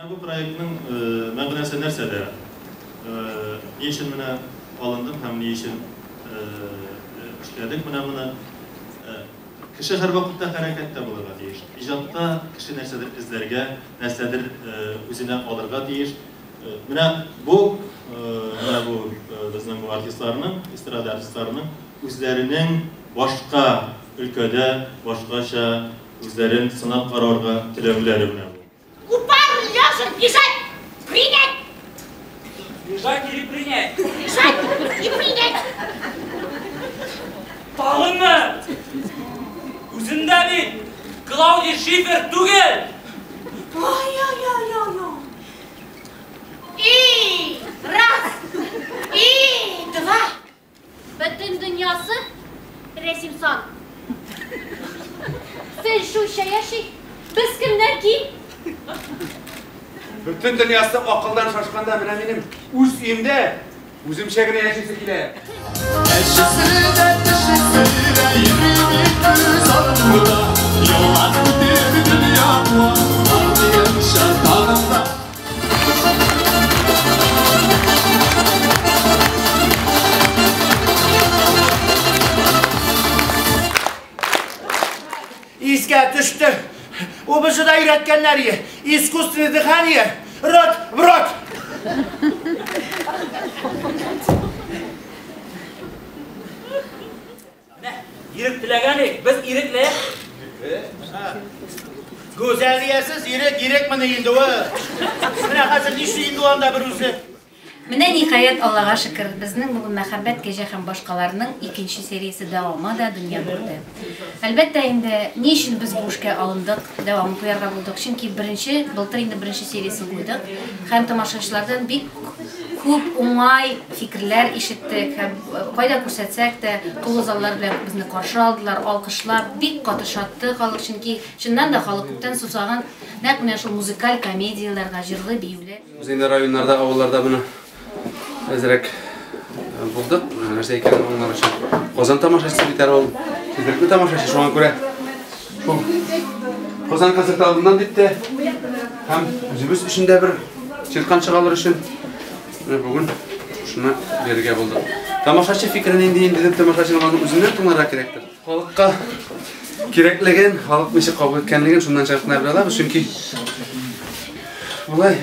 Bu proyektning мәгънәсе нәрсәдә? Ни өчен менә алындым һәм ни өчен эшләдек менә моны? Кеше һәр вакытта хәрәкәттә булырга тиеш. Иҗатта кеше нәрсәдер эзләргә, нәрсәдер үзенә алырга тиеш. Менә бу безнең артистларның, эстрада артистларының үзләренең башка өлкәдә, башкача үзләрен сынап карарга теләүләре менә бу. Упал, лежит, бежать, принять! Бежать или принять? Бежать и принять! Талынмы? Үзендә бит Клаудия Шифер түгел! Ай-яй-яй-яй! И раз, и два! Bütün dünyası resimsan. Sen şu yaşayı, biz kimler ki? Bütün dünyası akıldan şaşkanda менә минем үз өемдә үземчә генә яшисе килә. Искә төште. O bizi de üretkenleri, искусственное дыхание, рот в рот. Ирек тілегенік, біз иреклейік. Güzel diyesiz, irek mi neyindi o? Mine hazır dişli indi o anda bir uzun. Менә ниһаять Аллага шөкер, безнең бүген мәхәббәт кәҗә һәм башкаларның икенче сериясе дәвамы да дөнья күрде. Әлбәттә инде ни өчен без бу эшкә алындык, дәвам куярга булдык, чөнки былтыр инде беренче сериясын куйдык һәм тамашачылардан бик күп уңай фикерләр ишеттек һәм кайда күрсәтсәк тә тулы заллар белән безне каршы алдылар, алкышлап, бик катышатты халык, чөнки чыннан да халык күптән сусаган нәкъ менә шул музыкаль комедияләргә, җырлы, биюле. Үзенә районнарда, авылларда буны әзрәк булдык. Нәрсә икәнен аңлар өчен. Казан тамашачысы бит ул. Сездерме тамашачы шуңа күрә. Шул Казан концерт алдыннан дитте. Һәм үзебез өчен дә бер чиркан чыгалыр өчен бүген шуны бергә булдык. Тамашачы фикерен инде тамашачының үзеннән тыңларга кирәктер. Халыкка кирәклеген, халык ничек кабул иткәнлеген шуннан чыгып беләбез, чөнки булай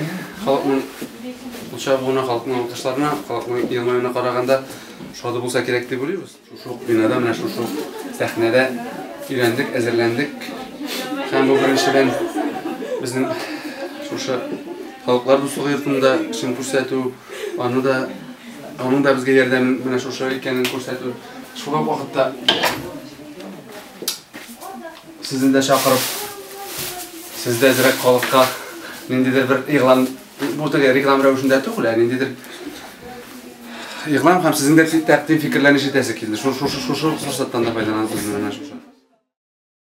халыкның Буна халкның алкышларына, халкның елмаюына караганда шады булса кирәк дип уйлыйбыз. Шушы бинада менә шушы сәхнәдә өйрәндек, әзерләндек. Һәм бу беренчедән безнең шушы халыклар дуслыгы йортында эшен күрсәтү, аның да безгә ярдәм менә шушы икәнен күрсәтү. Шуңа вакытта сезне дә чакырып, сездә әзрәк халыкка ниндидер бер игълан Bu da reklam rəvişində түгел, indidir. Yığılam һәм сезнең дә тәкъдим фикерләрне ишетәсе килде. Шушы форсаттан да файдаланасыз менә шушы.